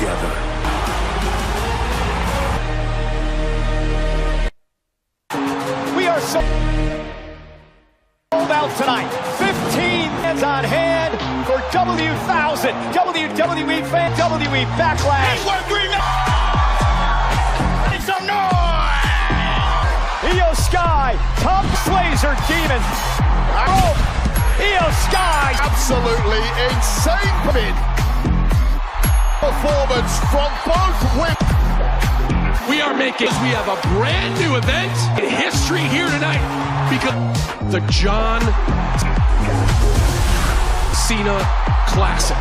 together. We are sold out tonight. 15 is on hand for W1000. WWE fan, WWE Backlash. Make some noise! Io Sky, top Slazer Demon. Oh, Io Sky. Absolutely insane performance from both women. We have a brand new event in history here tonight because the John Cena Classic.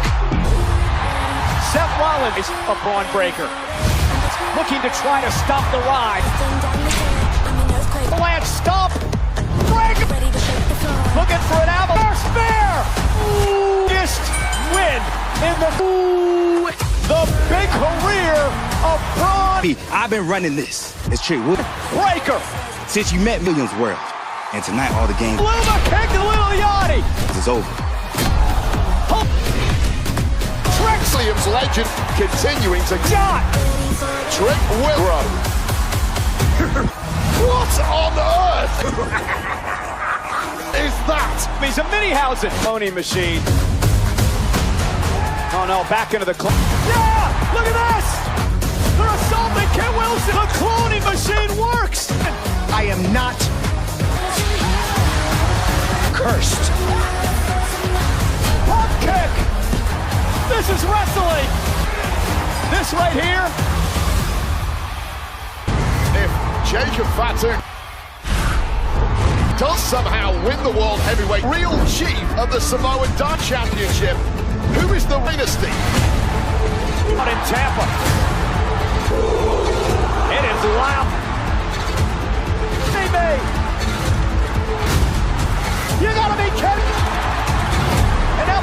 Seth Rollins is a Braun Breaker, looking to try to stop the ride. Lance stomp, break, looking for an avalanche spear. Biggest win in the big career of Braun. I've been running this. It's true. Breaker. Since you met Millions World, and tonight all the games. Luma kick to Little Yachty. It's over. Trexlium's legend continuing to Shot. Trick Willow. What on earth is that? He's a mini-housing cloning machine. Oh no, back into the yeah! Look at this! They're assaulting Kent Wilson! The cloning machine works! I am not cursed. Pop kick! This is wrestling! This right here. If Jacob Fatu does somehow win the World Heavyweight real chief of the Samoan Dance Championship, who is the dynasty? Out in Tampa. It is loud. You gotta be kidding! And now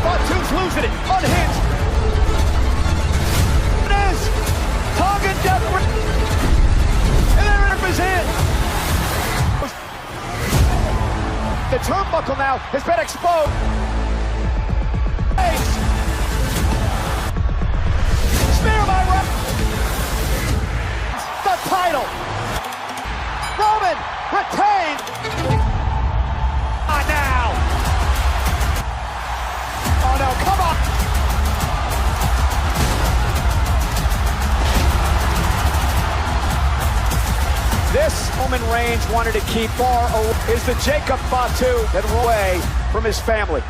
Fatu's losing it, unhinged. It is Tongan death, and there it is in. The turnbuckle now has been exposed. Spear by the title. Roman retained. Now. Oh no, come on. This Roman Reigns wanted to keep far away is the Jacob Fatu that ran away from his family.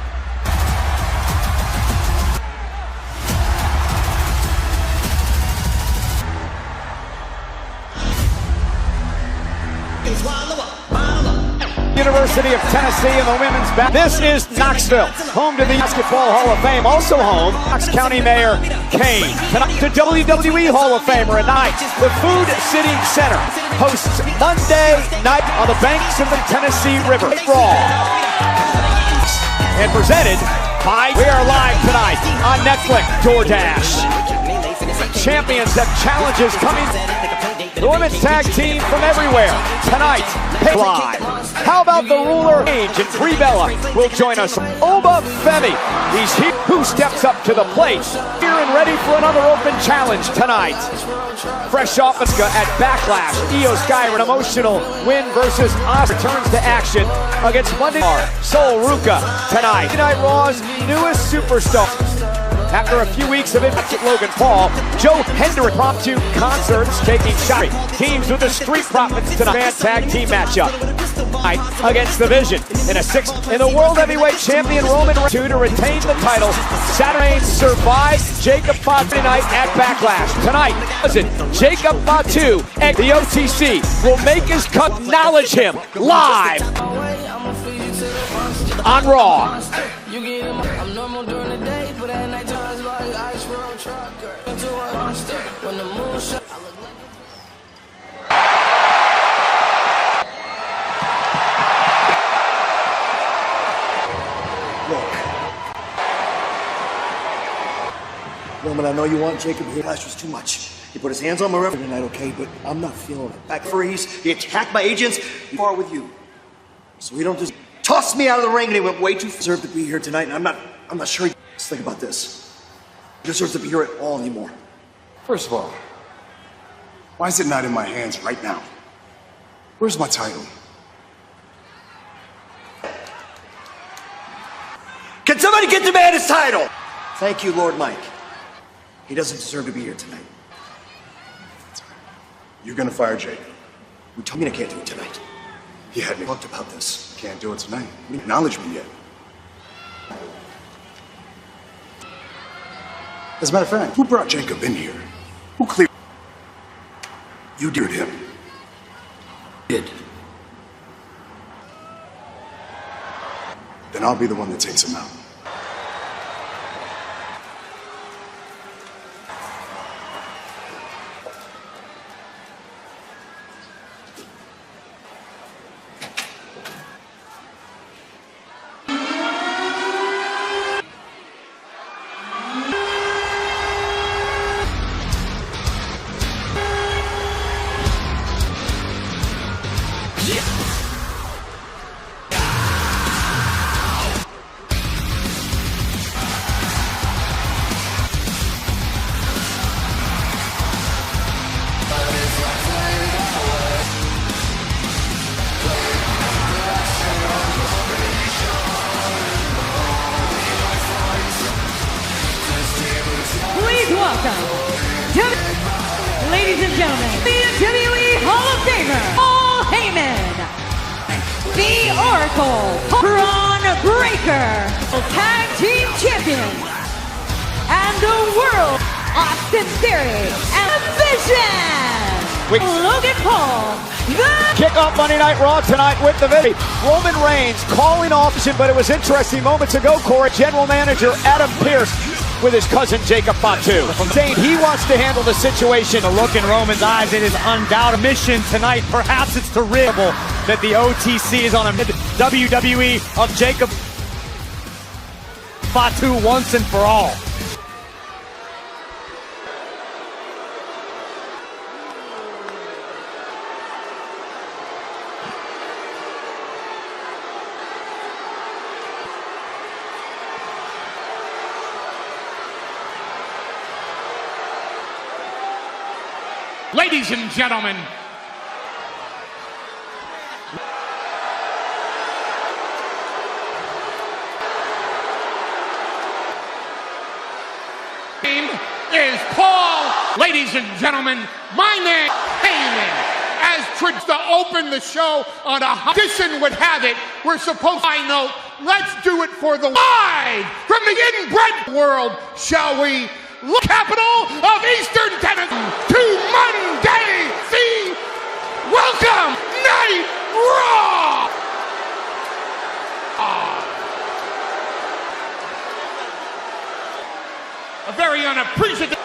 University of Tennessee in the women's basketball. This is Knoxville, home to the Basketball Hall of Fame. Also home, Knox County Mayor Kane. Tonight, the WWE Hall of Famer at night. The Food City Center hosts Monday night on the banks of the Tennessee River. Raw. And presented by We Are Live tonight on Netflix, DoorDash. Champions have challenges coming. The women's tag team from everywhere tonight, live. How about the ruler Age and Brie Bella will join us. Oba Femi, he's here. Who steps up to the plate? Here and ready for another open challenge tonight. Fresh off at Backlash, Io Sky, an emotional win versus Oscar returns to action against Monday. Sol Ruka tonight. Night Raw's newest superstar. After a few weeks of impact at Logan Paul, Joe Hendrick impromptu concerts taking shots. Teams with the Street Profits tonight. Tag team matchup against the Vision in a sixth in the World Heavyweight Champion Roman Reigns to retain the title. Saturday survives Jacob Fatu tonight at Backlash. Tonight, listen, Jacob Fatu at the OTC will make his cut. Acknowledge him live on Raw. Roman, I know you want Jacob here. Flash was too much. He put his hands on my referee tonight, okay? But I'm not feeling it. Back freeze. He attacked my agents. He far with you. So he don't just toss me out of the ring, and he went way too deserved to be here tonight. And I'm not sure. Let's think about this. deserves to be here at all anymore. First of all, why is it not in my hands right now? Where's my title? Can somebody get the man his title? Thank you, Lord Mike. He doesn't deserve to be here tonight. You're gonna fire Jake. You told me I can't do it tonight. He had me Talked about this. Can't do it tonight. You didn't acknowledge me yet. As a matter of fact, who brought Jacob in here? Who cleared? You dared him. Did. Then I'll be the one that takes him out. Ladies and gentlemen, the WWE Hall of Famer, Paul Heyman, the Oracle, Braun Breaker, Tag Team Champion, and the World, Austin Theory, and Vision, Logan Paul, Kick off Monday Night Raw tonight with the video. Roman Reigns calling off, but it was interesting moments ago, Corey. General Manager Adam Pearce with his cousin Jacob Fatu, saying he wants to handle the situation. The look in Roman's eyes, it is undoubted mission tonight. Perhaps it's terrible that the OTC is on a WWE of Jacob Fatu once and for all. Ladies and gentlemen, name is Paul. Ladies and gentlemen, my name is Heyman. As to open the show on a tradition would have it, we're supposed to note, let's do it for the live from the inbred world, shall we? Capital of Eastern Tennessee to Monday, the Welcome Night Raw. A very unappreciative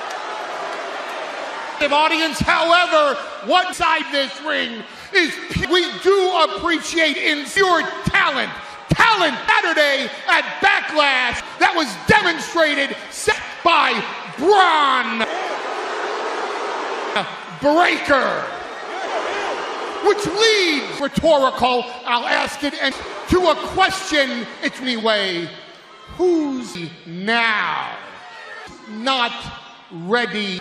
audience. However, one side this ring is we do appreciate in pure talent. Saturday at Backlash that was demonstrated set by Braun Breaker, which leads rhetorical, I'll ask it, and to a question, it's anyway, who's now not ready?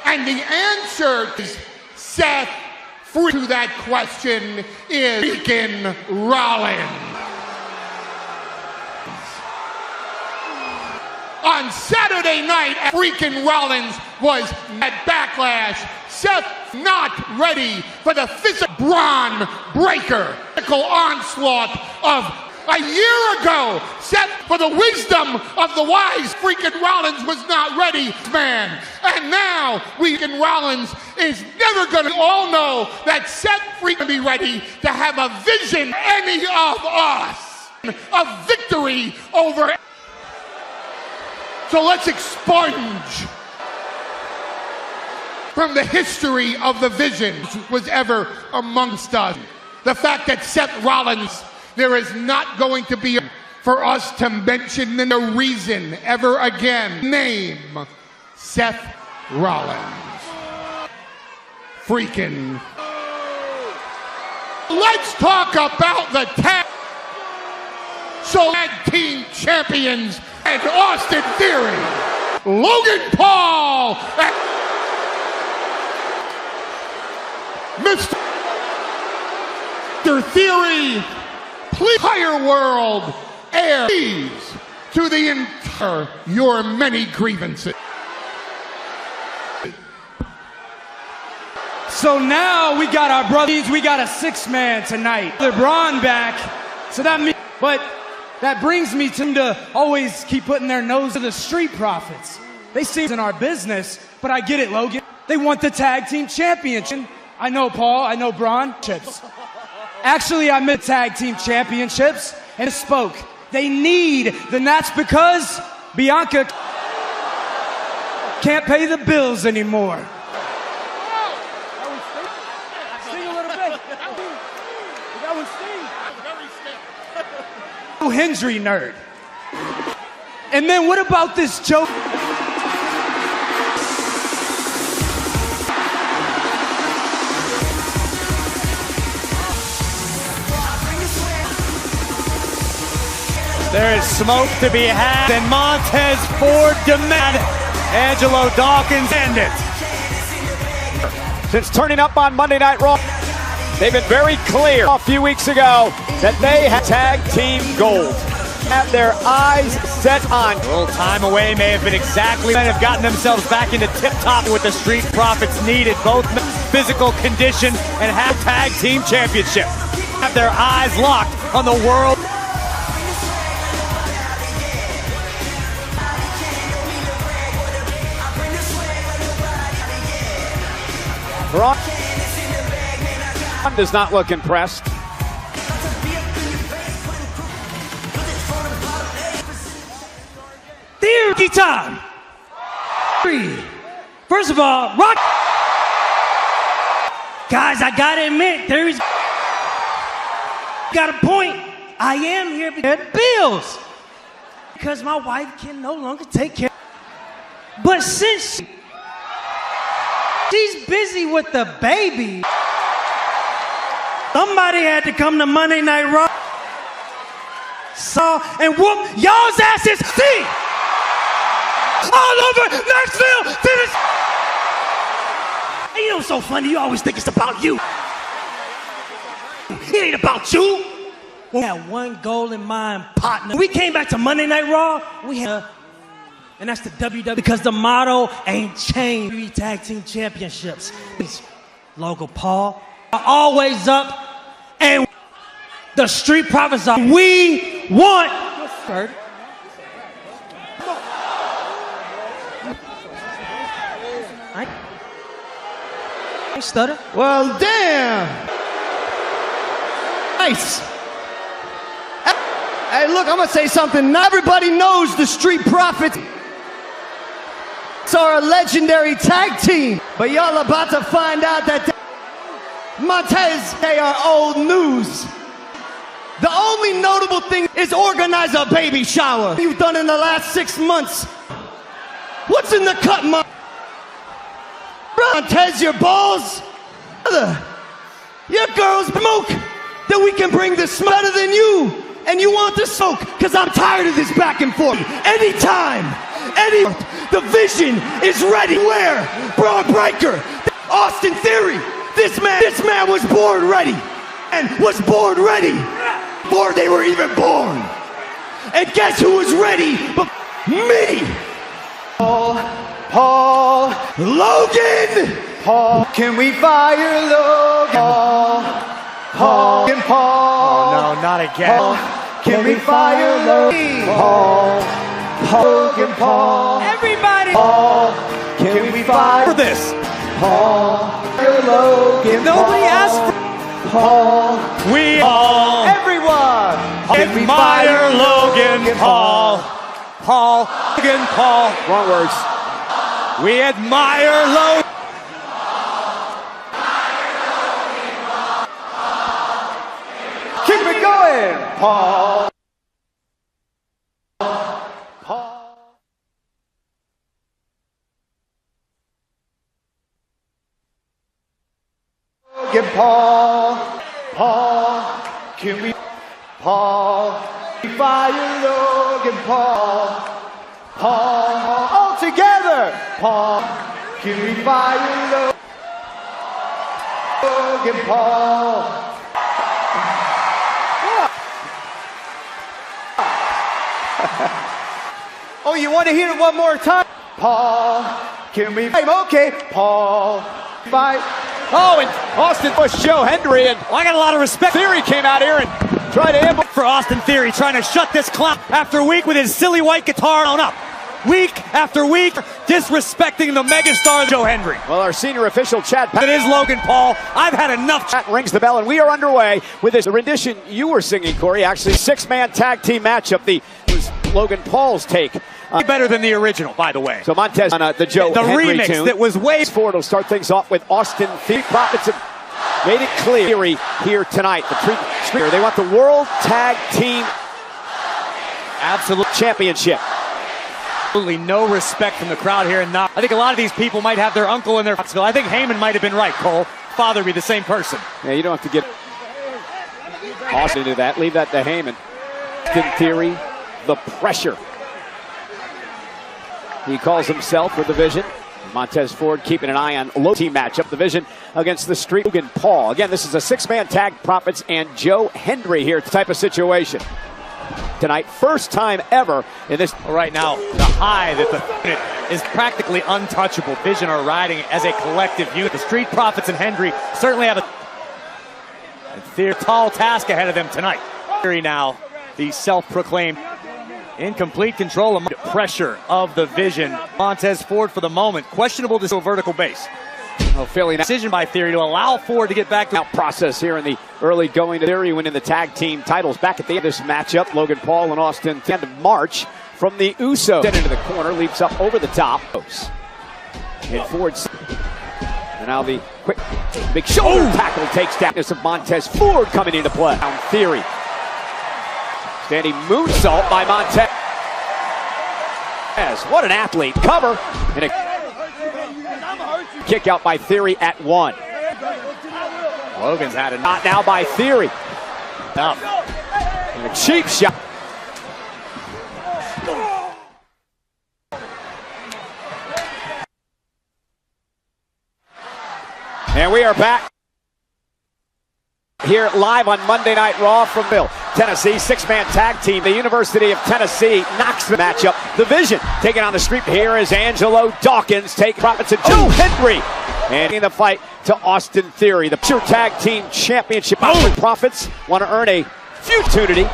And the answer is Seth Free to that question is freaking Rollins. On Saturday night, freaking Rollins was at Backlash. Seth not ready for the physical Braun Breaker. Physical onslaught of a year ago. Seth, for the wisdom of the wise, freaking Rollins was not ready, man. And now, freaking Rollins is never going to all know that Seth freaking be ready to have a vision, any of us, of victory over. So let's expunge from the history of the vision was ever amongst us. The fact that Seth Rollins, there is not going to be for us to mention the reason ever again. Name Seth Rollins. Freaking. Let's talk about the tag team champions and Austin Theory. Logan Paul. Mr. Theory, please, higher world, air to the entire your many grievances. So now we got our brothers, we got a six-man tonight. LeBron back, so that means, but that brings me to always keep putting their nose to the Street Profits. They seem in our business, but I get it, Logan. They want the tag team championship. I know Paul, I know Braun. Actually, I meant tag team championships and spoke. They need, and that's because Bianca can't pay the bills anymore. Sing a little bit. That was sing. Hendry nerd. And then what about this joke? There is smoke to be had, and Montez Ford demand Angelo Dawkins end it. Since turning up on Monday Night Raw, they've been very clear a few weeks ago that they have tag team gold. Have their eyes set on. A little time away may have been exactly when have gotten themselves back into tip-top with the Street Profits needed, both physical condition and have tag team championship. Have their eyes locked on the world. Braun does not look impressed. Theory time. First of all, Rock. Guys, I gotta admit, Theory's got a point. I am here because of bills. Because my wife can no longer take care. But since she's busy with the baby, somebody had to come to Monday Night Raw and whoop y'all's asses. See, all over Knoxville, Tennessee. And you know what's so funny? You always think it's about you. It ain't about you. We had one goal in mind, partner. When we came back to Monday Night Raw, we had and that's the WWE, because the motto ain't changed. WWE Tag Team Championships. Logan Paul are always up, and the Street Profits are. We want. I stutter. Well, damn. Nice. Hey, look, I'm gonna say something. Not everybody knows the Street Profits are a legendary tag team, but y'all about to find out that Montez, they are old news. The only notable thing is organize a baby shower you've done in the last 6 months. What's in the cut, Montez, your balls? Your girls smoke, that we can bring the smoke better than you. And you want the smoke, because I'm tired of this back and forth. Anytime, the vision is ready. Where? Braun Breaker, Austin Theory. This man was born ready. And was born ready before they were even born. And guess who was ready? Me. Paul. Logan. Paul. Can we fire Logan? Paul. Oh, no, not again. Paul. Can we fire Logan? Paul. Everybody. Paul. Can we fire this? Paul. Logan. Nobody asked for. Paul. We all. Everyone. Admire Logan Paul. Logan Paul. Wrong words. We admire Logan. Keep it going, Paul. Logan Paul. Can we fire Logan Paul? All together. Sir Paul, give me fire, Logan Paul. Oh, you want to hear it one more time? Paul, give me fame. Okay, Paul, fight. Oh, and Austin pushed Joe Hendry, and I got a lot of respect. Theory came out here and tried to ambush For Austin Theory, trying to shut this clown after week with his silly white guitar on up. Week after week, disrespecting the megastar Joe Hendry. Well, our senior official, Chad It is Logan Paul. I've had enough. Pat rings the bell, and we are underway with this rendition you were singing, Corey. Actually, six-man tag team matchup. The was Logan Paul's take. Better than the original, by the way. So Montez on the Joe the Hendry remix tune. that was way forward. Will start things off with Austin Theory. Profits have made it clear here tonight. The street. They want the World Tag Team Absolute Championship. Absolutely no respect from the crowd here. And I think a lot of these people might have their uncle in their I think Heyman might have been right, Cole. Father be the same person. Yeah, you don't have to get Austin into that. Leave that to Heyman. Austin Theory, the pressure. He calls himself for the Vision. Montez Ford keeping an eye on low team matchup. The Vision against the Street. Logan Paul. Again, this is a six-man tag. Profits and Joe Hendry here type of situation. Tonight, first time ever in this. Right now, the high that the unit is practically untouchable. Vision are riding as a collective unit. The Street Profits and Hendry certainly have a tall task ahead of them tonight. Theory now, the self-proclaimed in complete control of pressure of the Vision. Montez Ford for the moment. Questionable to vertical base. Oh, Philly decision by Theory to allow Ford to get back to process here in the early going to Theory winning the tag team titles back at the end of this matchup. Logan Paul and Austin at the end of March from the Usos. Then into the corner, leaps up over the top. And Ford. And now the quick big shoulder tackle takes down this of Montez Ford coming into play. Down Theory. Standing moonsault by Montez. What an athlete. Cover. And a kick out by Theory at 1. Logan's had a not now by Theory. And a cheap shot. And we are back here live on Monday Night Raw from Tennessee. Six-man tag team. The University of Tennessee knocks the matchup. The Vision taking on the Street. Here is Angelo Dawkins. Take Profits and Joe Hendry. And in the fight to Austin Theory. The pure tag team championship. Profits want to earn a opportunity.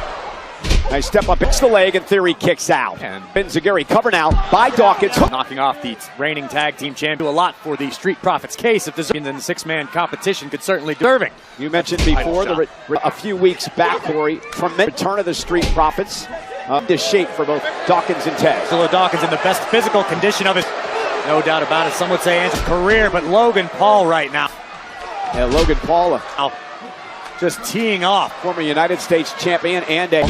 Nice step up, hits the leg, and Theory kicks out. And Benzaguri cover now by Dawkins. Knocking off the reigning tag team champion. A lot for the Street Profits case. If this is in the six-man competition, could certainly deserve. You mentioned before, a few weeks back, Corey, tremendous return of the Street Profits. This shape for both Dawkins and Tez. Angelo Dawkins in the best physical condition of his, no doubt about it. Some would say Angelo's career, but Logan Paul right now. Yeah, Logan Paul just teeing off. Former United States champion and a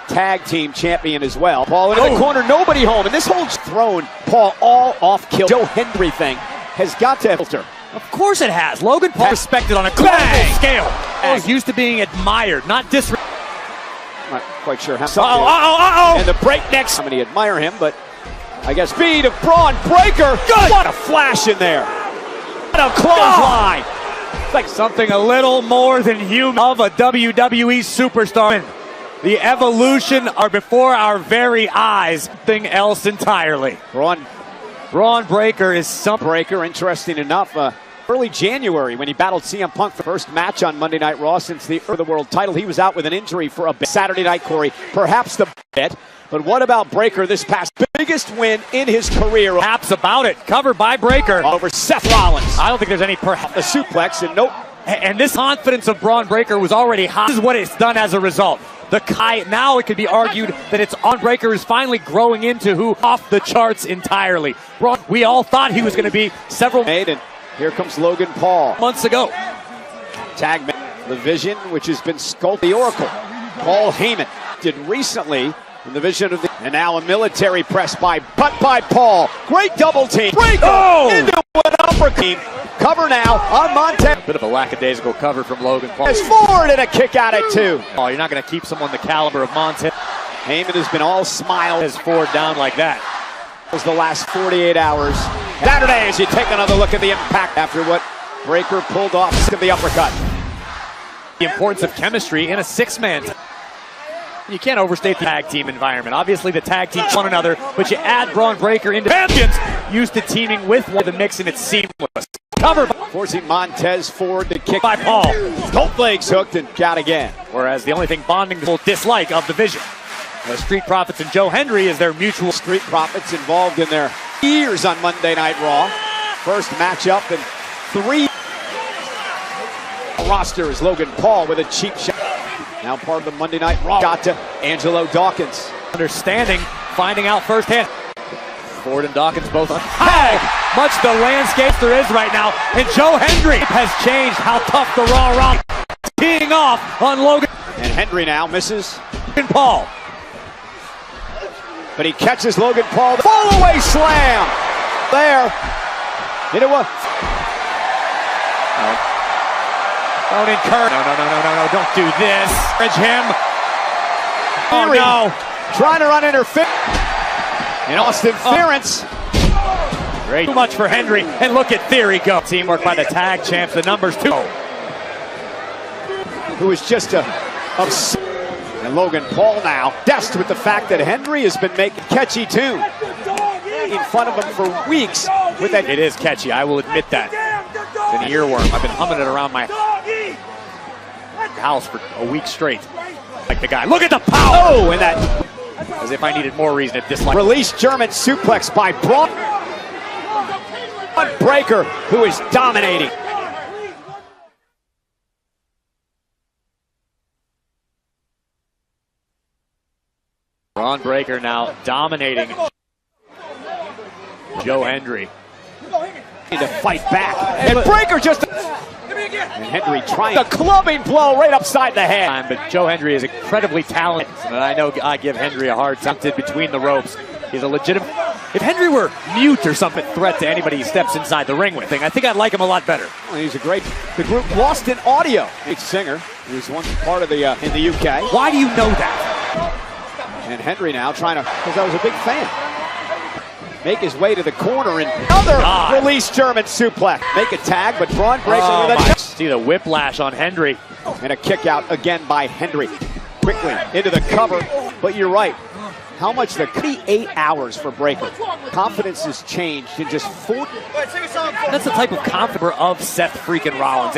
tag team champion as well. Paul into the corner, nobody home. And this whole thrown Paul all off kill. Joe Hendry thing has got to filter. Of course it has. Logan Paul respected on a global scale. He's used to being admired, not disrespected. Not quite sure how. And the breakneck. How many admire him, but I guess speed of Braun Breaker. Good. What a flash in there. What a clothesline. It's like something a little more than human of a WWE superstar. The evolution are before our very eyes. Something else entirely. Braun Breaker is some Breaker. Interesting enough, early January when he battled CM Punk for the first match on Monday Night Raw since the world title. He was out with an injury for a bit. Saturday night, Corey, perhaps the bit. But what about Breaker this past biggest win in his career? Perhaps about it. Covered by Breaker. Over Seth Rollins. I don't think there's any perhaps. The suplex, and nope. And this confidence of Braun Breaker was already high. This is what it's done as a result. Now it could be argued that it's Braun Breaker is finally growing into who off the charts entirely. We all thought he was going to be several made, and here comes Logan Paul. Months ago. Tag the Vision, which has been sculpted. The Oracle. Paul Heyman did recently in the Vision of the, and now a military press by Paul. Great double team. Breaker into an upper team. Cover now on Montez. Bit of a lackadaisical cover from Logan Paul. There's Ford and a kick out at 2. Oh, you're not going to keep someone the caliber of Montez. Heyman has been all smile. As Ford down like that. was the last 48 hours. Saturday, as you take another look at the impact after what Breaker pulled off of the uppercut. The importance of chemistry in a six-man. You can't overstate the tag team environment. Obviously, the tag team one another, but you add Braun Breaker into champions used to teaming with one of the mix, and it's seamless. Covered, forcing Montez forward to kick by Paul. Both legs hooked and got again. Whereas the only thing bonding the dislike of the Vision. The Street Profits and Joe Hendry is their mutual. Street Profits involved in their years on Monday Night Raw. First matchup in 3. Roster is Logan Paul with a cheap shot. Now part of the Monday Night Raw. Got to Angelo Dawkins. Understanding, finding out firsthand. Ford and Dawkins both on tag. Much the landscape there is right now. And Joe Hendry has changed how tough the Raw rock. Teeing off on Logan. And Hendry now misses. And Paul. But he catches Logan Paul. Fall away slam. There. Into a. Don't incur. No. Don't do this. Bridge him. Oh, no. Trying to run interference. And Austin interference. Great. Too much for Hendry. And look at Theory go. Teamwork by the tag champs. The numbers too. Who is just a upset. And Logan Paul now dest with the fact that Hendry has been making catchy tune in front of him for weeks. With that, it is catchy. I will admit that. It's an earworm. I've been humming it around my house for a week straight. Like the guy. Look at the power. Oh, and that. As if I needed more reason to dislike. Release German suplex by Braun Breaker, who is dominating. Braun Breaker now dominating Joe Hendry. To fight back. And Breaker just. And Hendry trying a clubbing blow right upside the head. But Joe Hendry is incredibly talented. And I know I give Hendry a hard time between the ropes. He's a legitimate. If Hendry were mute or something, threat to anybody he steps inside the ring with, I think I'd like him a lot better. Well, he's a great. The group lost in audio. Each singer, who's one part of the in the UK. Why do you know that? And Hendry now trying to, because I was a big fan. Make his way to the corner and another release German suplex. Make a tag, but Braun Breaker with a. See the whiplash on Hendry. And a kick out again by Hendry. Quickly into the cover, but you're right. How much the 8 hours for Breaker. Confidence has changed in just 4. That's the type of confidence of Seth freaking Rollins.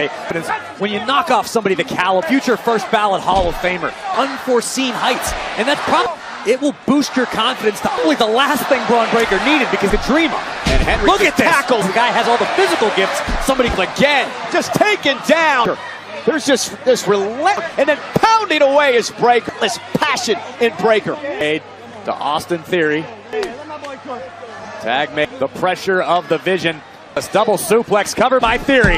When you knock off somebody the caliber, future first ballot Hall of Famer, unforeseen heights, and that's probably. It will boost your confidence to only the last thing Braun Breaker needed because the dreamer. And Hendry look at this. Tackles. The guy has all the physical gifts. Somebody again just taken down. There's just this relentless and then pounding away is Breaker. This passion in Breaker. Made to Austin Theory. Tag made the pressure of the Vision. A double suplex covered by Theory.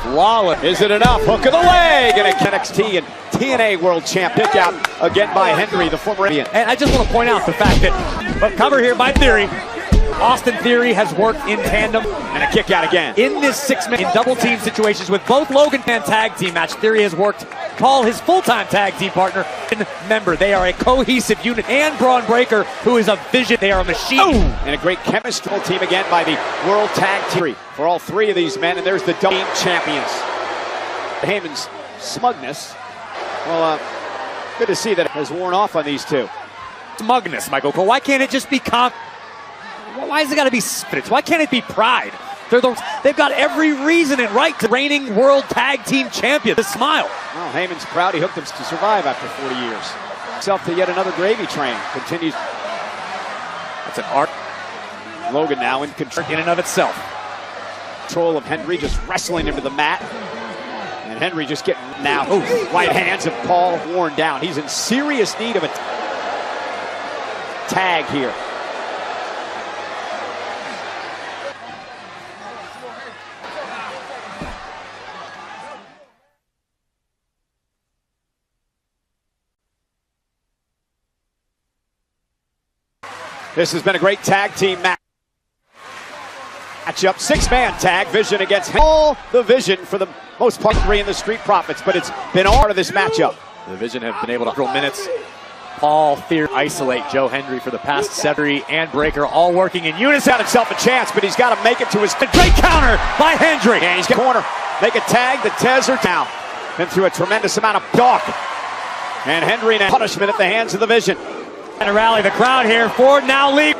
Flawless. Is it enough? Hook of the leg and a NXT and TNA World Champ pick out again by Hendry, the former Indian. And I just want to point out the fact that, cover here by Theory. Austin Theory has worked in tandem. And a kick out again. In this 6-man double team situations with both Logan and tag team match, Theory has worked Paul, his full-time tag team partner, and member. They are a cohesive unit. And Braun Breaker, who is a Vision. They are a machine. And a great chemistry team again by the World Tag Team for all 3 of these men. And there's the double champions. Heyman's smugness. Well, good to see that it has worn off on these 2. Smugness, Michael Cole. Why can't it just be why has it got to be spirits? Why can't it be pride? They've got every reason and right to reigning world tag team champion to smile. Well, Heyman's proud he hooked them to survive after 40 years. Himself to yet another gravy train. Continues. That's an art. Logan now in control in and of itself. Control of Hendry just wrestling him to the mat. And Hendry just getting now right hands of Paul worn down. He's in serious need of a tag here. This has been a great tag team matchup. 6-man tag, Vision against all the Vision for the most part 3 in the Street Profits, but it's been all part of this matchup. The Vision have been able to control minutes. Paul Theory isolate Joe Hendry for the past 7 and Breaker all working in unison. Got himself a chance, but he's got to make it to his great counter by Hendry. And he's got corner. Make a tag. The Tez are down. Been through a tremendous amount of dark. And Hendry now punishment at the hands of the Vision. And to rally the crowd here. Ford now lead.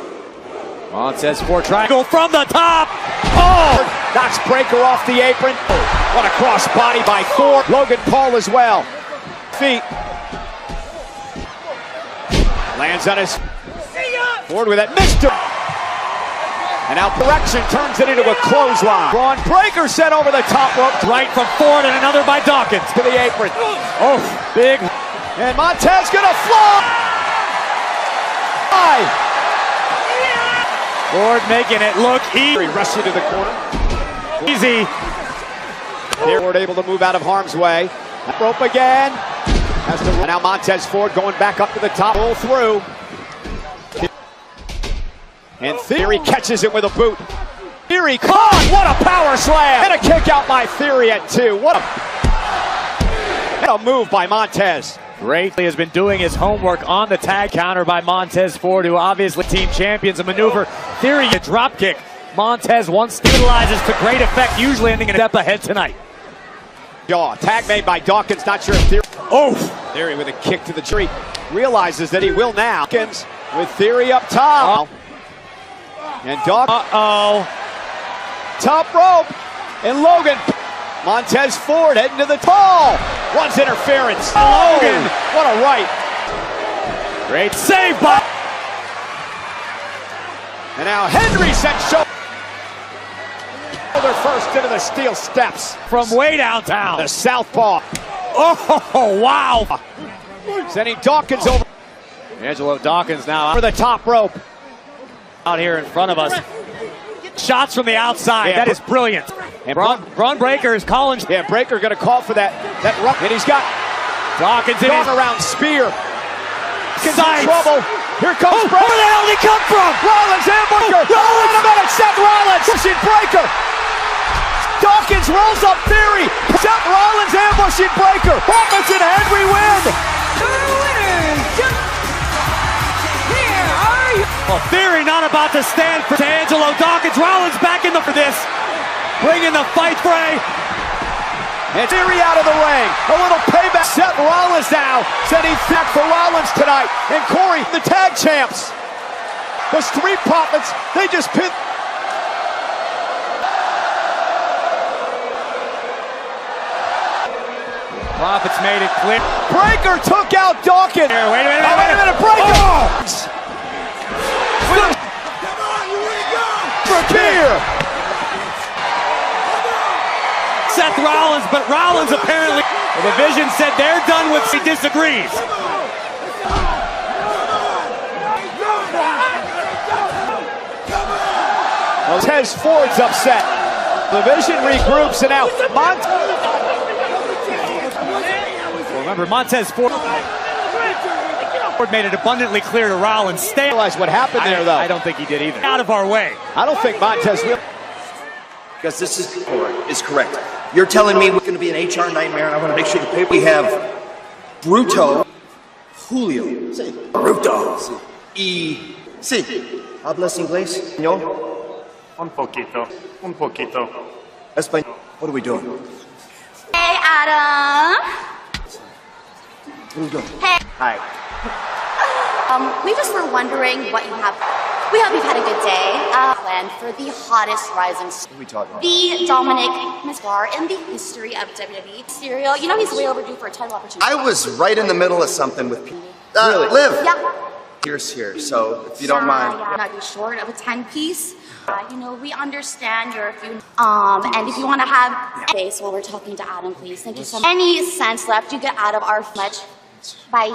Montez Ford triangle from the top. Oh! Knocks Breaker off the apron. What a cross body by Ford. Logan Paul as well. Feet. Lands on his Ford with that Mr. And now correction turns it into a clothesline. Braun Breaker sent over the top rope. Right from Ford and another by Dawkins. To the apron. Oh, big. And Montez gonna fly. Ford making it look easy. Rushes to the corner. Easy. Ford able to move out of harm's way. Rope again. Has to run. Now Montez Ford going back up to the top. Roll through. And Theory catches it with a boot. Theory caught. What a power slam. And a kick out by Theory at 2. What a move by Montez. Greatly has been doing his homework on the tag counter by Montez Ford, who obviously team champions a maneuver. Theory a drop kick. Montez once stabilizes to great effect, usually ending a step ahead tonight. Jaw. Tag made by Dawkins. Not sure if Theory. Oh! Theory with a kick to the tree. Realizes that he will now. Dawkins with Theory up top. And Dawkins. Uh-oh. Top rope. And Logan. Montez Ford heading to the ball. Runs interference. Oh. Logan. What a right. Great save by. And now Hendry sent shoulder first into the steel steps. From way downtown. The southpaw. Oh, wow. Sending Dawkins over. Angelo Dawkins now for the top rope. Out here in front of us. Shots from the outside. Yeah. That is brilliant. And Braun Breaker is calling. Yeah, Breaker going to call for that run. And he's got Dawkins in his around spear. Sights. In trouble. Here comes Breaker. Where the hell did he come from? Rollins ambusher. Wait a minute. Seth Rollins pushing Breaker. Dawkins rolls up Theory. Seth Rollins ambushing Breaker. Rollins and Hendry win. Your winners, here are you. Well, Theory not about to stand for Angelo Dawkins. Rollins back in for this. Bringing the fight fray. And Theory out of the ring. A little payback. Seth Rollins now setting back for Rollins tonight. And Corey, the tag champs. The Street Profits, they just pinned. Profits made it clear. Breaker took out Dawkins. Here, wait a minute. Wait a minute. Breaker. Oh! Here. Seth Rollins, but Rollins apparently, the Vision said they're done with, he disagrees. Montez Ford's upset. The Vision regroups and now Remember, Montez Ford made it abundantly clear to Rollins. Stay. Realize what happened there, though. I don't think he did either. Out of our way. I don't think Montez will. Because this is correct. You're telling me we're going to be an HR nightmare, and I want to make sure the paper we have Bruto, Julio, sí. Bruto, sí. Y sí. ¿Hablas inglés, señor? Un poquito. Español. What are we doing? Hey, Adam. What are we doing? Hey. Hi. We just were wondering what you have. We hope you've had a good day. Planned for the hottest rising star. What are we talking about? The Dominic star in the history of WWE. Serial. You know he's way overdue for a title opportunity. I was right in the middle of something with people. Really? Liv. Yeah. Here's here, so if you don't mind. Yeah, not be short of a 10-piece. You know, we understand you're a few. And if you want to have space while we're talking to Adam, please. Thank you so much. Any sense left you get out of our much? Bye.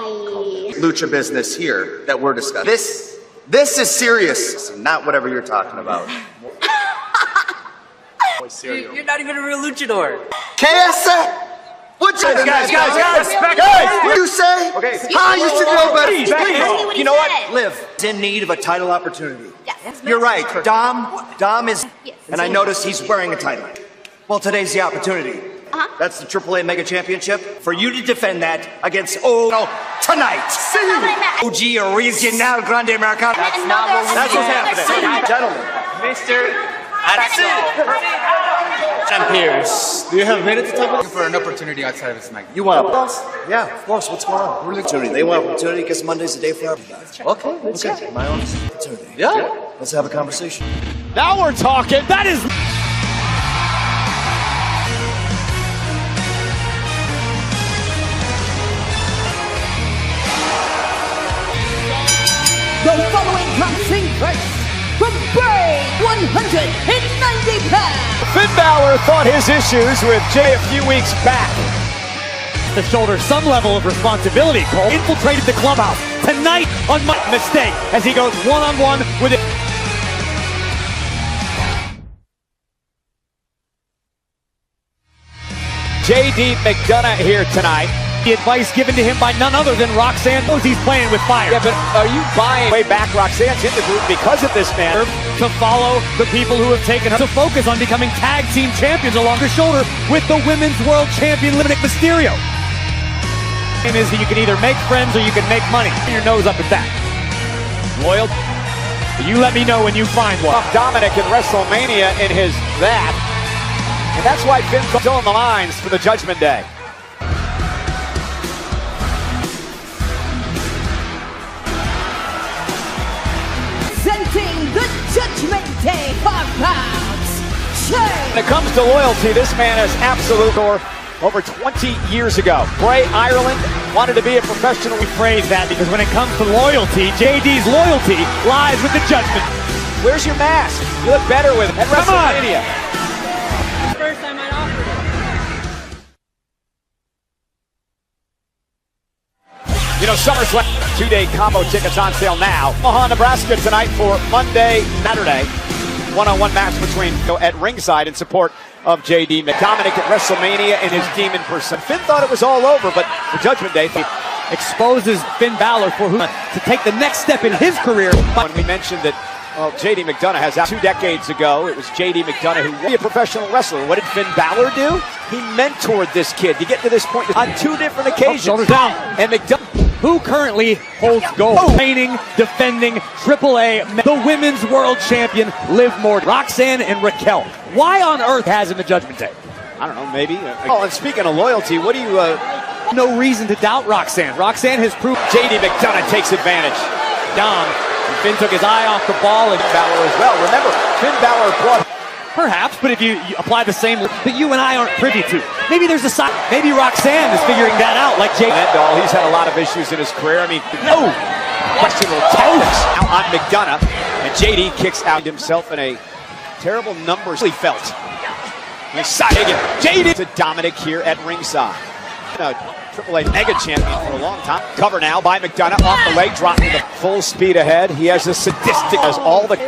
Lucha business here that we're discussing. This is serious, not whatever you're talking about. You're not even a real luchador. KS? What's guys, guys, respect. What do you say? Okay. You should know better. Please. You know what? Liv is in need of a title opportunity. Yes. You're right. Dom is, and I noticed he's wearing a title. Well, today's the opportunity. That's the AAA Mega Championship. For you to defend that against tonight. OG Original Grande Americano. That's what's happening. Gentlemen. Mr. Pierce, do you have a minute to talk about for an opportunity outside of this night? You want a Yeah, of course. What's going on? Opportunity. They want opportunity because Monday's the day for everybody. Okay. My own opportunity. Yeah. Let's have a conversation. Now we're talking. That is. The following boxing fight from Bray 190 pounds. Finn Balor thought his issues with Jay a few weeks back. To shoulder some level of responsibility, Cole infiltrated the clubhouse tonight on my mistake as he goes one-on-one with it. J.D. McDonough here tonight. The advice given to him by none other than Roxanne knows he's playing with fire. Yeah, but are you buying way back? Roxanne's in the group because of this man. To follow the people who have taken her to focus on becoming tag team champions along her shoulder with the women's world champion Dominic Mysterio. Is that you can either make friends or you can make money. Put your nose up at that. Loyal. You let me know when you find one. Dominic in WrestleMania in his that. And that's why Finn's still in the lines for the Judgment Day. Presenting the Judgment Day for rounds. When it comes to loyalty, this man is absolute. Over 20 years ago, Bray Ireland wanted to be a professional. We phrase that because when it comes to loyalty, JD's loyalty lies with the Judgment. Where's your mask? You look better with it at WrestleMania. First time I offered it. You know, SummerSlam 2-day combo tickets on sale now. Omaha, Nebraska tonight for Monday, Saturday. One-on-one match between at ringside in support of J.D. Dominic at WrestleMania and his team in person. Finn thought it was all over, but the Judgment Day exposes Finn Balor for who to take the next step in his career. When we mentioned that, well, J.D. McDonough has 2 decades ago, it was J.D. McDonough who was a professional wrestler. What did Finn Balor do? He mentored this kid to get to this point on 2 different occasions. Shoulders down. And McDonough, who currently holds gold, reigning, defending AAA, the women's world champion, Liv Morgan, Roxanne and Raquel. Why on earth has in the Judgment Day? I don't know, maybe. Oh, and speaking of loyalty, what do you... No reason to doubt Roxanne. Roxanne has proved... J.D. McDonough takes advantage. Dom. And Finn took his eye off the ball and Balor as well. Remember, Finn Balor brought... Perhaps, but if you apply the same that you and I aren't privy to, maybe there's a side. Maybe Roxanne is figuring that out, like Jake. He's had a lot of issues in his career. I mean, no questionable tactics now on McDonough, and JD kicks out himself in a terrible numbers he felt. JD to Dominic here at ringside. AAA Mega Champion for a long time. Cover now by McDonough off the leg, dropping the full speed ahead. He has a sadistic, has all the.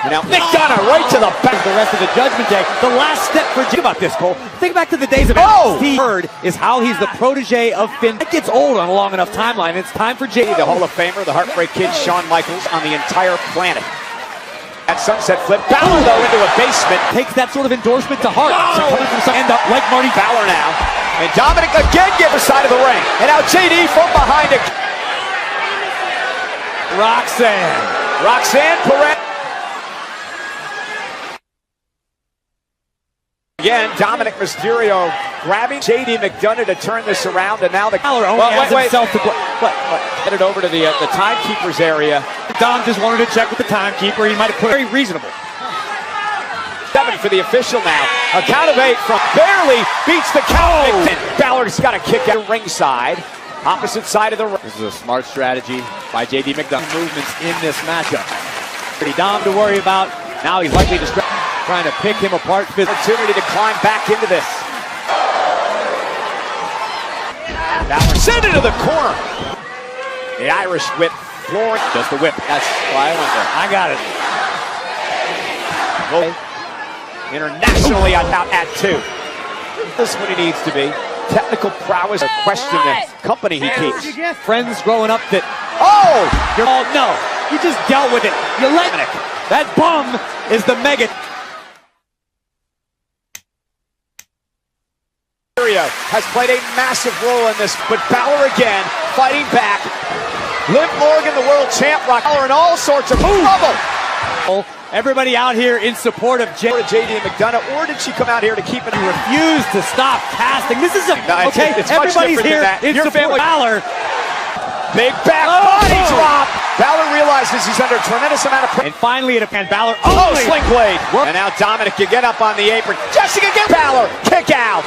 Now McDonough right to the back. The rest of the Judgment Day. The last step for Jim about this, Cole. Think back to the days of He heard is how he's the protege of Finn. That gets old on a long enough timeline. It's time for JD, the Hall of Famer, the Heartbreak Kid, Shawn Michaels on the entire planet. At sunset flip, Balor though into a basement. Takes that sort of endorsement to heart. So coming from some end up like Marty Balor now. And Dominic again gets the side of the ring. And now JD from behind it. Roxanne Perez. Again, Dominic Mysterio grabbing J.D. McDonough to turn this around, and now the Balor only has himself to headed over to the timekeeper's area. Dom just wanted to check with the timekeeper. He might have put very reasonable. 7 for the official now. A count of 8 from barely beats the count. Balor's got a kick at ringside. Opposite side of the ring. This is a smart strategy by J.D. McDonough. Movements in this matchup. Pretty Dom to worry about. Now he's likely to trying to pick him apart. Opportunity to climb back into this. Balor sent into the corner. The Irish whip. Flooring. Just the whip. That's why I went there. I got it. Internationally out at 2. This is what he needs to be. Technical prowess, a question that company he keeps. Friends growing up that, you're all, no, you just dealt with it. You let it. That bum is the mega. Mysterio has played a massive role in this, but Balor again fighting back. Liv Morgan, the world champ, Balor in all sorts of trouble. Everybody out here in support of JD and McDonough, or did she come out here to keep it? He refused to stop casting. This is okay. It's Everybody's here in Your support of Balor. Big back body drop. Balor realizes he's under a tremendous amount of pressure. And finally, and Balor. Sling blade. And now Dominic can get up on the apron. Jessica get Balor. Kick out.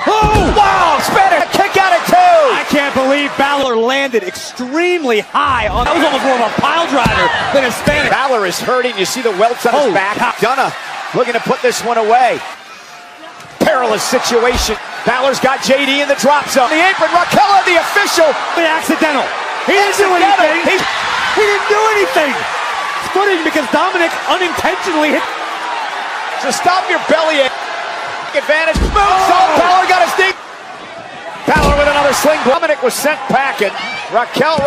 Oh, wow, Spanish kick out at 2. I can't believe Balor landed extremely high. That was almost more of a pile driver than a Spanish. Balor is hurting. You see the welts on his back. McDonough looking to put this one away. Perilous situation. Balor's got JD in the drop zone. The apron, Raquel, the official. Accidental. He didn't do anything. He didn't do anything. It's footage because Dominic unintentionally hit. So stop your belly advantage. Moonsault. Balor got his knee. Balor with another sling. Dominic was sent packing. Raquel.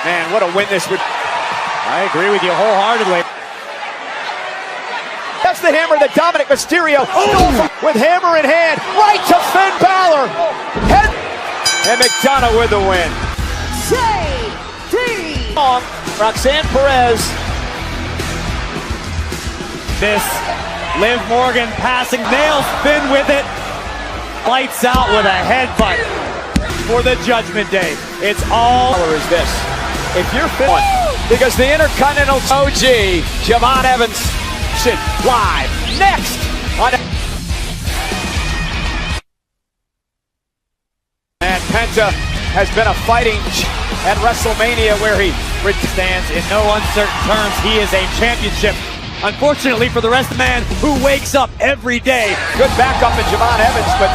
Man, what a win this would. I agree with you wholeheartedly. That's the hammer that Dominic Mysterio with hammer in hand. Right to Finn Balor. Head. And McDonough with the win. JD. Roxanne Perez. This Liv Morgan passing, nails Finn with it. Lights out with a headbutt for the Judgment Day. It's all. Is this? If you're Finn, because the Intercontinental OG, Javon Evans, live next on. And Penta has been a fighting at WrestleMania where he stands in no uncertain terms. He is a championship. Unfortunately for the rest of the man who wakes up every day. Good backup in Javon Evans, but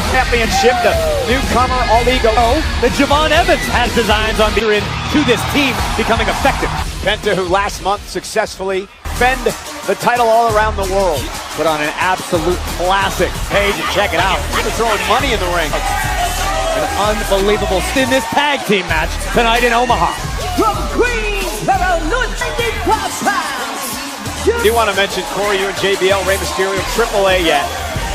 championship, the newcomer, all ego. That Javon Evans has designs on to this team becoming effective. Penta, who last month successfully defend the title all around the world. Put on an absolute classic page and check it out. They're throwing money in the ring. An unbelievable in this tag team match tonight in Omaha. From Queensboro, 95 pounds. Do you want to mention Corey, you and JBL, Rey Mysterio, AAA yet?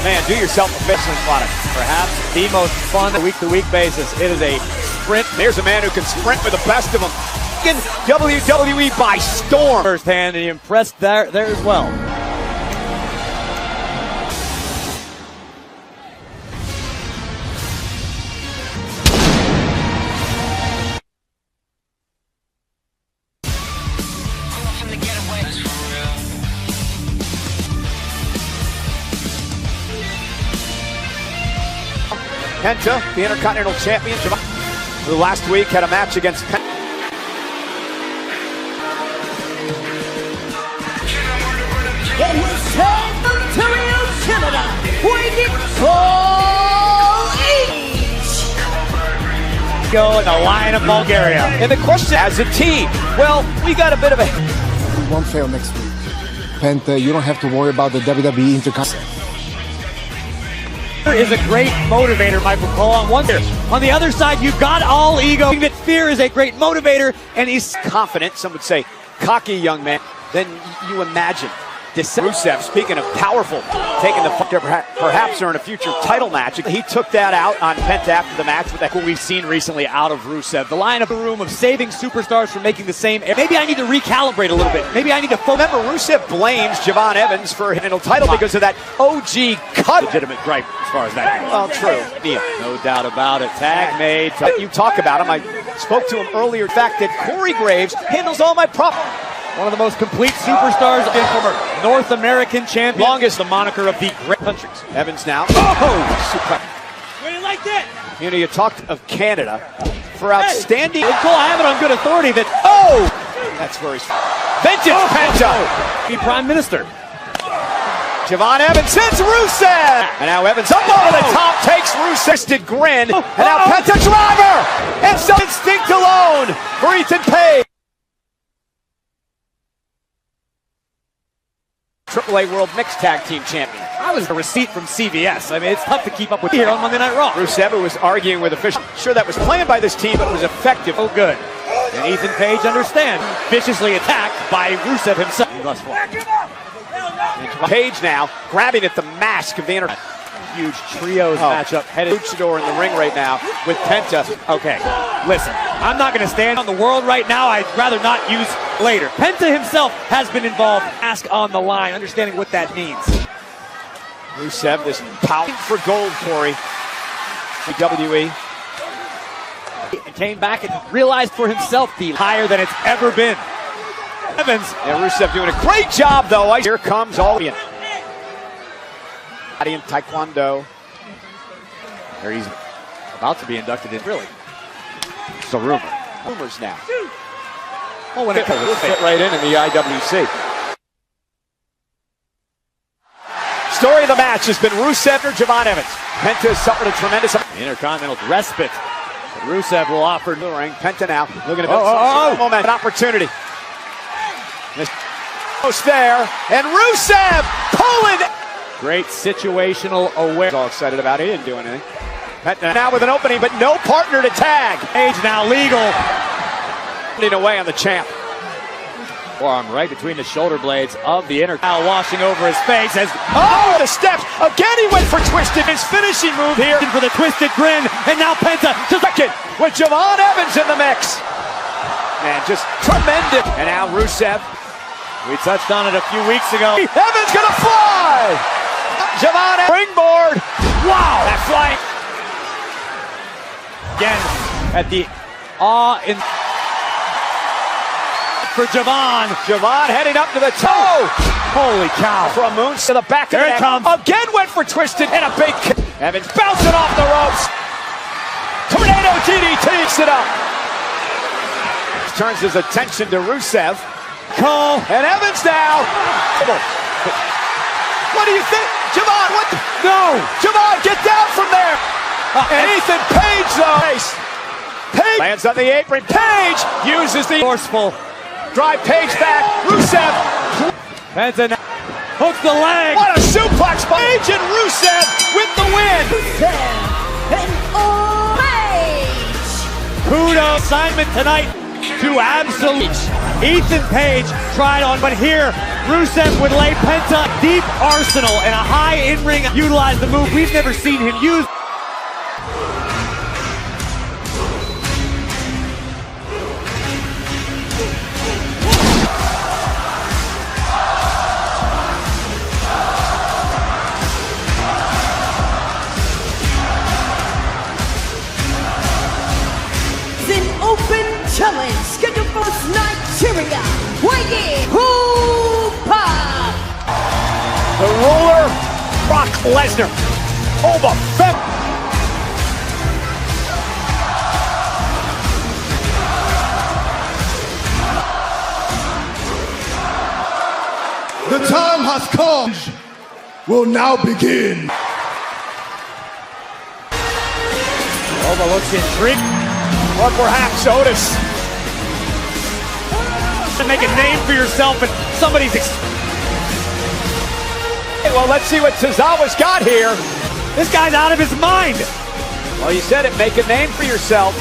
Man, do yourself a business product. Perhaps the most fun week-to-week basis. It is a sprint. There's a man who can sprint with the best of them. In WWE by storm. Firsthand, and he impressed there as well. Penta, the Intercontinental Champion, who last week had a match against Penta. In his third Ontario, Canada, weighing full age. Go in the Lion of Bulgaria. And the question, as a team, well, we got a bit of a. We won't fail next week. Penta, you don't have to worry about the WWE Intercontinental. Is a great motivator, Michael Cole. On the other side, you've got all ego. That fear is a great motivator, and he's confident. Some would say cocky young man. Then you imagine Rusev, speaking of powerful, taking the perhaps during a future title match. He took that out on Penta after the match with that. What we've seen recently out of Rusev, the line of the room of saving superstars from making the same. Maybe I need to recalibrate a little bit. Maybe I need to remember Rusev blames Javon Evans for a title because of that OG cut. Legitimate gripe as far as that goes. Well, true. Yeah, no doubt about it. Tag made. You talk about him. I spoke to him earlier. The fact that Corey Graves handles all my problems. One of the most complete superstars in former North American champion. Longest the moniker of the great countries. Evans now. Super. Where you like that? You know, you talked of Canada for outstanding. Hey, Cole, I have it on good authority that. That's where he's. Vintage Penta. Be Prime Minister. Javon Evans sends Rusev. And now Evans up over the top, takes Rusev's grin. And now Penta driver. And so instinct alone for Ethan Page. AAA World Mixed Tag Team Champion. I was a receipt from CBS. I mean, it's tough to keep up with here on Monday Night Raw. Rusev, who was arguing with officials. Sure, that was planned by this team, but it was effective. Oh, good. And Ethan Page understands. Viciously attacked by Rusev himself thus far. Page now grabbing at the mask of the inner. Huge trios matchup headed luchador in the ring right now with Penta. Okay, listen, I'm not going to stand on the world right now. I'd rather not use later. Penta himself has been involved. Mask on the line, understanding what that means. Rusev, this pout for gold, Corey. WWE. He came back and realized for himself the higher than it's ever been. Evans. Yeah, Rusev doing a great job, though. Here comes Albion. In Taekwondo. There he's about to be inducted in, really. It's a rumor. Rumors now. Oh, when it comes to fit right in the IWC. Story of the match has been Rusev or Javon Evans. Penta has suffered a tremendous intercontinental respite. But Rusev will offer the ring. Penta now looking to build momentum. An opportunity. Almost there, and Rusev pulling. Great situational awareness. All excited about it. He didn't do anything. Penta now with an opening, but no partner to tag. Page now legal. Putting away on the champ. Forearm right between the shoulder blades of the Intercontinental, washing over his face as the steps. Again he went for twisted. His finishing move here for the twisted grin, and now Penta to second with Javon Evans in the mix. Man, just tremendous. And now Rusev. We touched on it a few weeks ago. Evans gonna fly. Javon springboard. Wow, that flying. Again at the in for Javon. Javon heading up to the toe. Holy cow. From Moon to the back of the neck. Comes. Again went for twisted and a big kick. Evans bouncing off the ropes. Tornado DDT it up. Turns his attention to Rusev. Cole. And Evans now. What do you think? Javon, what? No. Javon, get down from there. And Ethan Page, though. Page lands on the apron. Page uses the forceful drive. Page back. Rusev. Penta hooks the leg. What a suplex by Page and Rusev with the win. And Page. Kudos assignment tonight to absolute. Ethan Page tried on, but here Rusev would lay Penta deep arsenal and a high in-ring utilize the move we've never seen him use. Challenge scheduled for Nigeria. Weighing Hoopa. The ruler, Brock Lesnar. Over Fem. The time has come. Will now begin. Over looks intrigued. Or perhaps Otis. To make a name for yourself and somebody's well, let's see what Tozawa's got here. This guy's out of his mind. Well, you said it, make a name for yourself.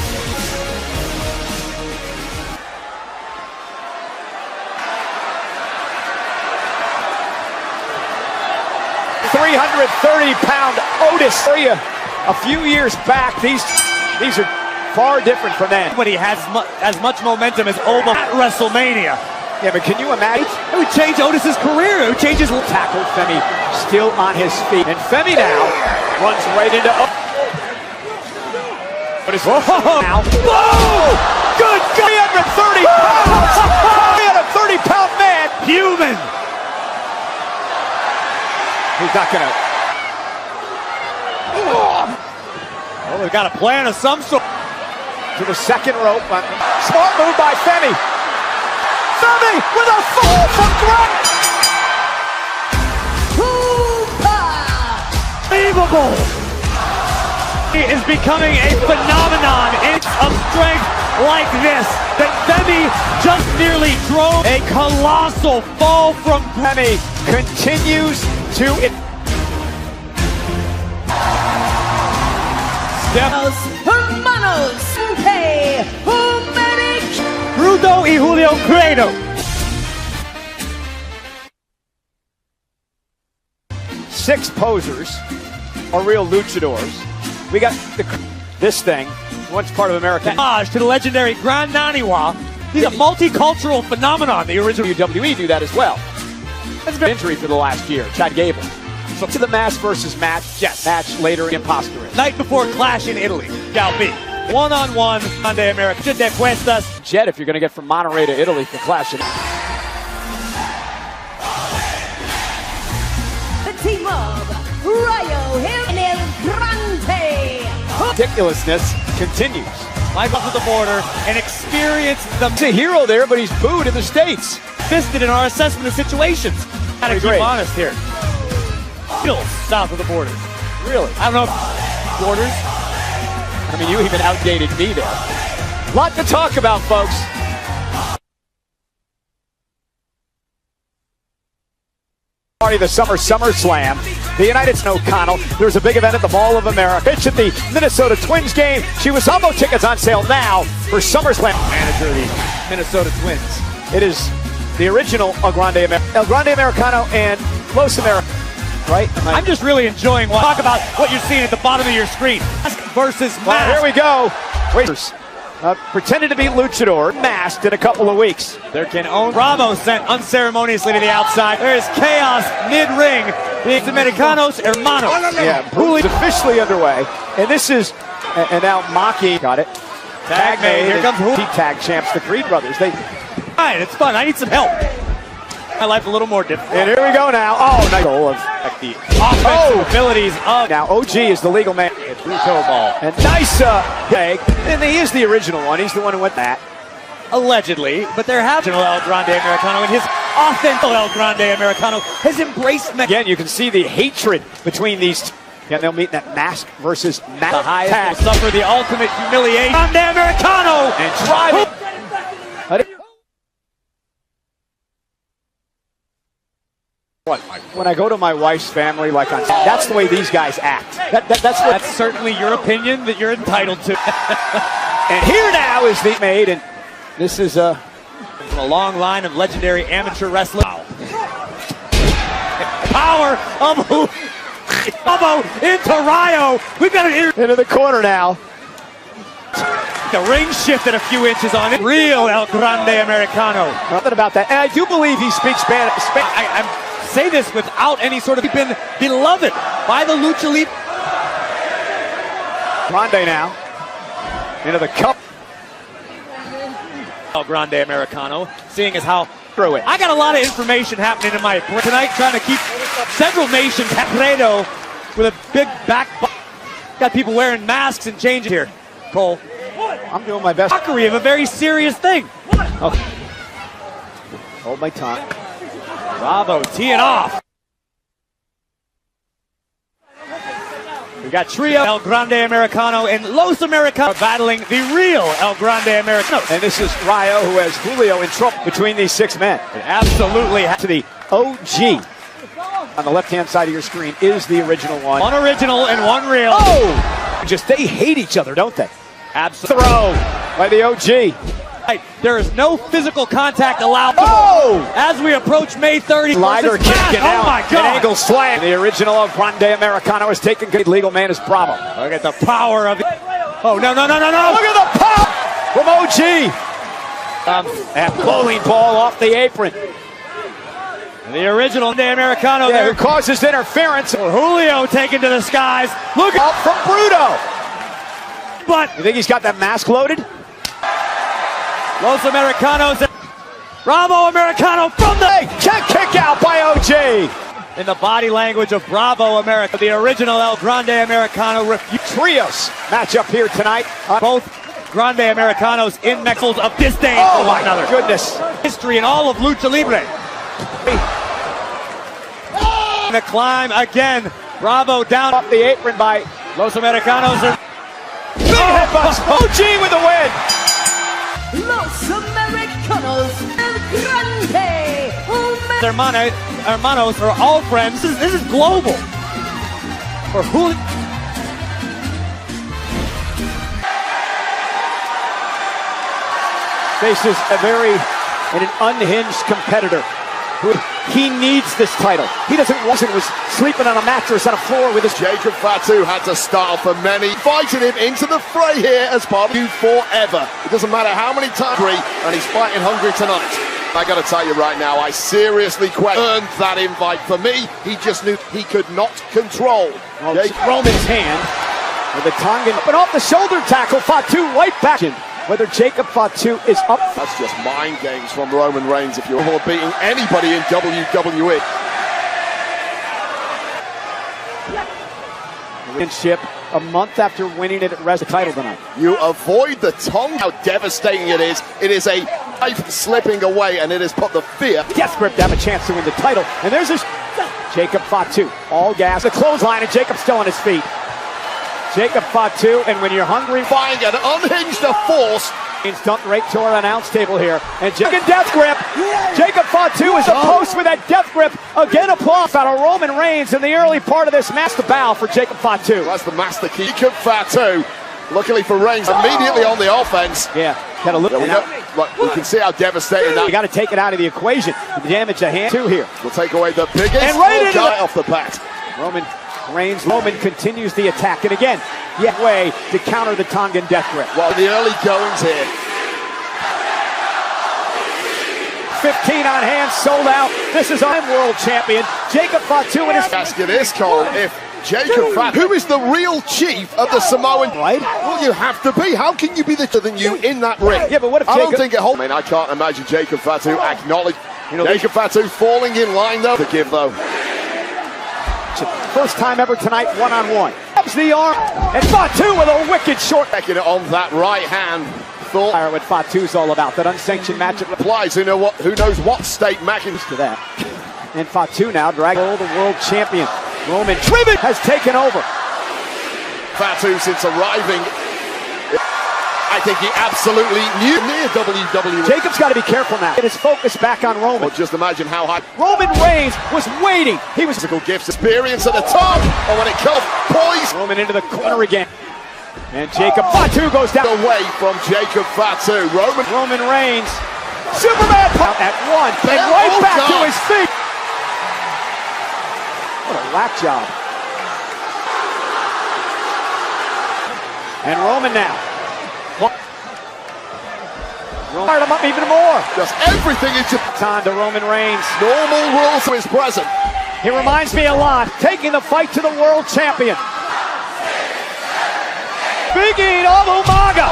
£330-pound Otis. A few years back, these are far different from then. But he has as much momentum as Oba at WrestleMania. Yeah, but can you imagine? It would change Otis's career. It would change his tackle. Femi still on his feet. And Femi now runs right into But it's now. Whoa! Good God! 330 pounds! 330-pound man! Human! He's not gonna. Well, they've got a plan of some sort. To the second rope. Smart move by Femi. Femi with a fall from ground. Unbelievable. He is becoming a phenomenon. It's of strength like this that Femi just nearly drove. A colossal fall from Femi continues to Hermanos, hey, Bruto y Julio Credo. 6 posers are real luchadors. We got this thing, once part of American. Homage to the legendary Grand Naniwa. He's a multicultural phenomenon. The original WWE do that as well. That's been injury for the last year. Chad Gable. So to the mask versus match. Yes. Match later, imposter. Night before Clash in Italy. Shall be. One-on-one Monday America. De Cuestas. Jet, if you're going to get from Monterey to Italy for Clash. The team of Rayo and El Grande. Ridiculousness continues. Michael to the border and experience the... He's a hero there, but he's booed in the States. Fisted in our assessment of situations. Gotta keep honest here. Still south of the border. Really? I don't know if borders. I mean, you even outdated me there. Lot to talk about, folks. Party the SummerSlam. The United States O'Connell. There's a big event at the Mall of America. Pitch at the Minnesota Twins game. She was Almo tickets on sale now for SummerSlam. Manager of the Minnesota Twins. It is the original El Grande Americano and Los Americanos. Right? I'm just really enjoying talk about what you're seeing at the bottom of your screen. Mask versus mask. Well, here we go. Pretended to be luchador, masked in a couple of weeks. There can own. Bravo sent unceremoniously to the outside. There is chaos mid-ring. The Dominicanos Hermanos. Yeah, Bruce officially underway. And this is, and now Maki got it. Tag made. Here comes who? Tag champs, the Creed brothers. Fine, it's fun. I need some help. My life a little more difficult. And here we go now. Oh, nice goal of the offensive abilities of. Now OG is the legal man. It's Bruto ball. And nice tag. And he is the original one. He's the one who went that. Allegedly, but there have been El Grande Americano, and his authentic El Grande Americano has embraced. Again, you can see the hatred between these two. Yeah, they'll meet that mask versus mask. The highest will suffer the ultimate humiliation. Grande Americano and drive it. When I go to my wife's family, like on, that's the way these guys act. That's certainly your opinion that you're entitled to. And here now is the maid, and this is from a long line of legendary amateur wrestling. Wow. Power of elbow into Rayo. We've got it into the corner now. The ring shifted a few inches on it. Real El Grande Americano. Nothing about that. And I do believe he speaks Spanish. I say this without any sort of been beloved by the Lucha Libre. Grande now into the cup. El Grande Americano, seeing as how through it. I got a lot of information happening in my tonight, trying to keep several nations Credo with a big back. Got people wearing masks and changing here. Cole, I'm doing my best. Mockery of a very serious thing. Okay. Hold my tongue. Bravo teeing off. We got Trio, El Grande Americano, and Los Americanos battling the real El Grande Americano. And this is Rayo, who has Julio in trouble between these 6 men. It absolutely to the OG. On the left-hand side of your screen is the original one. One original and one real. Oh! Just they hate each other, don't they? Absolutely. Throw by the OG. Right. There is no physical contact allowed. Oh! As we approach May 30th. Slider kick and oh my God! An angle slam. The original of Grande Americano is taken. Good legal man is Bravo. Look at the power of it. Oh no! Look at the pop from OG. And bowling ball off the apron. The original Grande Americano there causes interference. Julio taken to the skies. Look up from Bruto. But you think he's got that mask loaded? Los Americanos. Bravo Americano from the kick out by OG. In the body language of Bravo America, the original El Grande Americano. Trios match up here tonight. Both Grande Americanos in nexals of disdain for one another. Goodness. History in all of Lucha Libre. The climb again. Bravo down off the apron by Los Americanos. Big headbutts. OG with the win. Los Americanos El Grande. Hermanos are all friends. This is global. For Julio. Faces an unhinged competitor. He needs this title. He doesn't want it. Was sleeping on a mattress on a floor with his... Jacob Fatu had to start for many. Invited him into the fray here as part of you forever. It doesn't matter how many times, and he's fighting hungry tonight. I gotta tell you right now, I seriously earned that invite. For me, he just knew he could not control. Roman's hand with the Tongan, but off the shoulder tackle, Fatu right back in. Whether Jacob Fatu is up. That's just mind games from Roman Reigns if you're beating anybody in WWE. Championship a month after winning it at the title tonight. You avoid the tongue, how devastating it is. It is a life slipping away, and it has put the fear. Death grip to have a chance to win the title. And there's this Jacob Fatu, all gas. The clothesline, and Jacob's still on his feet. Jacob Fatu, and when you're hungry, find an unhinged force. He's dumped right to our announce table here. And Jacob death grip. Jacob Fatu is a post with that death grip. Again, applause out of Roman Reigns in the early part of this master bow for Jacob Fatu. That's the master key. Jacob Fatu, luckily for Reigns, immediately on the offense. Yeah, got a look. We can see how devastating that. You got to take it out of the equation. The damage to hand two here. We'll take away the biggest and right into guy off the bat. Roman continues the attack, and again, yet way to counter the Tongan death grip. Well, the early goings here. 15 on hand, sold out. This is our world champion, Jacob Fatu. And his... Ask you this, Cole, if Jacob Fatu, who is the real chief of the Samoan, right? Well, you have to be. How can you be better than you in that ring? Yeah, but what if I don't think it holds. I mean, I can't imagine Jacob Fatu acknowledge. Jacob Fatu falling in line, though, to give, though. First time ever tonight, one-on-one. Grabs the arm, and Fatu with a wicked short. Taking it on that right hand. What Fatu's all about, that unsanctioned match. Applies. Who knows what state Mackin's to that. And Fatu now dragging the world champion. Roman driven has taken over. Fatu since arriving, I think he absolutely knew near WWE. Jacob's got to be careful now. Get his focus back on Roman. Well, just imagine how high. Roman Reigns was waiting. He was physical gifts, experience at the top, and when it comes, poise. Roman into the corner again. And Jacob Fatu goes down. Away from Jacob Fatu. Roman Reigns. Superman pop at one. And right back to his feet. What a whack job. And Roman now. Fired him up even more. Just everything is just on to Roman Reigns. Normal rules to his present. He reminds me a lot. Taking the fight to the world champion. Big Eat of Umaga.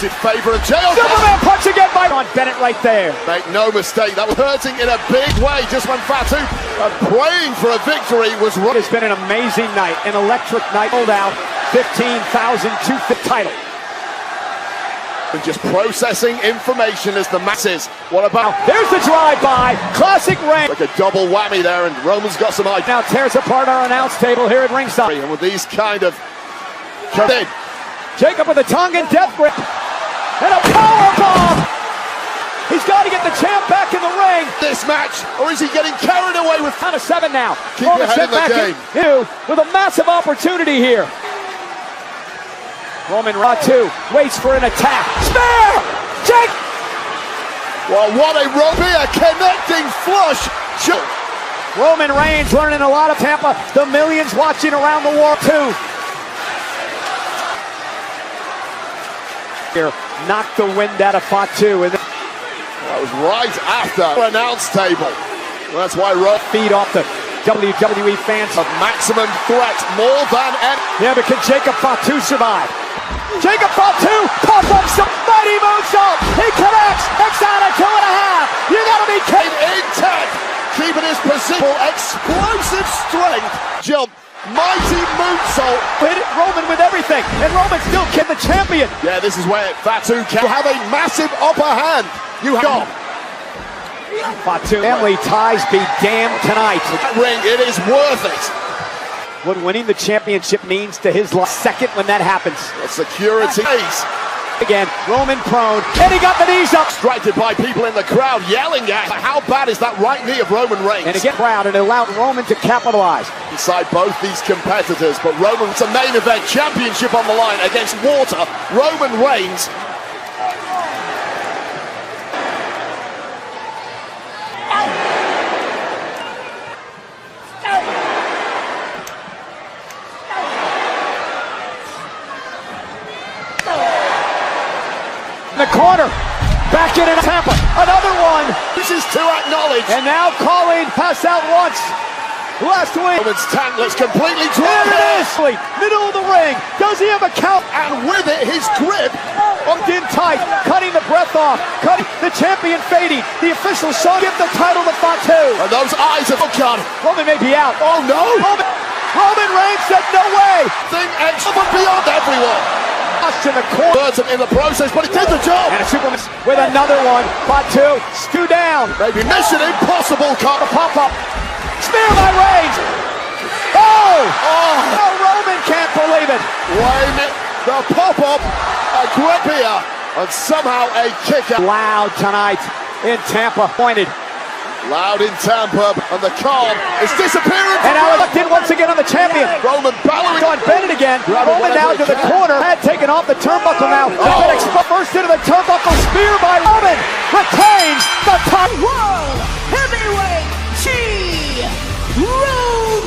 In favor of JO. Superman punch again by Bennett right there. Make no mistake, that was hurting in a big way just when Fatu praying for a victory was right. It's been an amazing night, an electric night. Sold out 15,000 to the title. And just processing information as the masses. What about? There's the drive-by. Classic Reigns. Like a double whammy there, and Roman's got some ideas. Now tears apart our announce table here at ringside. And with these kind of... Jacob with a Tongan death grip. And a power bomb. He's got to get the champ back in the ring. This match, or is he getting carried away with... Out of 7 now. Keep your head in the game. With a massive opportunity here. Roman Fatu waits for an attack. Spear! Jake! Well, what a connecting flush. Roman Reigns learning a lot of Tampa. The millions watching around the world too. Here, knocked the wind out of Fatu. And that was right after the announce table. That's why feed off the WWE fans. A maximum threat, more than any. Yeah, but can Jacob Fatu survive? Jacob Fatu, pop up some mighty moonsault. He connects. X out at 2.5. You gotta be kidding. Intact, keeping his position. Explosive strength. Jump. Mighty moonsault. Hit Roman with everything. And Roman still the champion. Yeah, this is where Fatu can have a massive upper hand. You have Fatu. Family ties be damned tonight. That ring, it is worth it. What winning the championship means to his life. Second when that happens. The security. Again, Roman prone, and he got the knees up. Distracted by people in the crowd yelling at him. How bad is that right knee of Roman Reigns? And again, crowd, and it allowed Roman to capitalize. Inside both these competitors, but Roman's a main event championship on the line against Water. Roman Reigns. another one. This is to acknowledge. And now calling, pass out once. Last week. Roman's tankless completely dry. There it is. Middle of the ring. Does he have a count? And with it, his grip. In tight, cutting the breath off, cutting the champion fading. The official saw give the title to Fatu. And those eyes have gone. Roman may be out. Oh no! Roman Reigns said no way. Thing extra beyond everyone. In the corner. Birds in the process, but it did the job. And a Superman with another one. Fatu, stew down. Maybe mission impossible. Cut the pop up. Spear by Reigns. Oh! No, Roman can't believe it. Wayne, the pop-up, a grip here, and somehow a kick out. Loud tonight in Tampa. Pointed. Loud in Tampa, and the calm is disappearing. And now looked in once again on the champion. Roman bellowing. On Bennett again. Roman now to the corner. Had taken off the turnbuckle now. First into the turnbuckle. Spear by Roman. Retains the title. World Heavyweight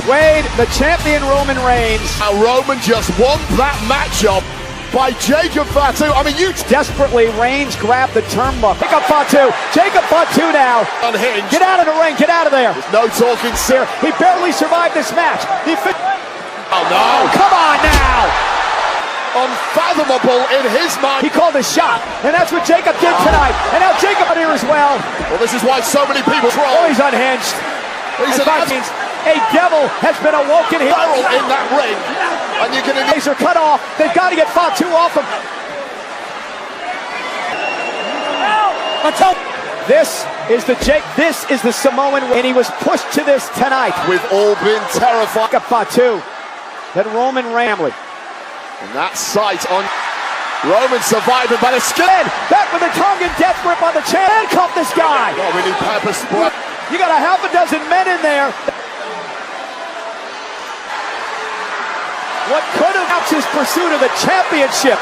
Wade, the champion Roman Reigns. Now Roman just won that matchup by Jacob Fatu. I mean, you desperately, Reigns grabbed the turnbuckle. Jacob Fatu. Jacob Fatu now. Unhinged. Get out of the ring. Get out of there. There's no talking here. He barely survived this match. Oh no. Come on now. Unfathomable in his mind. He called a shot, and that's what Jacob did tonight. And now Jacob out here as well. Well, this is why so many people troll. Oh, he's unhinged. That means a devil has been awoken here. In that ring, and you're going to need are cut off. They've got to get Fatu off him. This is the Samoan, and he was pushed to this tonight. We've all been terrified. Fatu, then Roman Ramley. And that sight on Roman surviving by the skin. Back with a tongue and death grip on the champ. Handcuff this guy. Oh, we need pepper spray. You got a half a dozen men in there. What could have helped his pursuit of the championship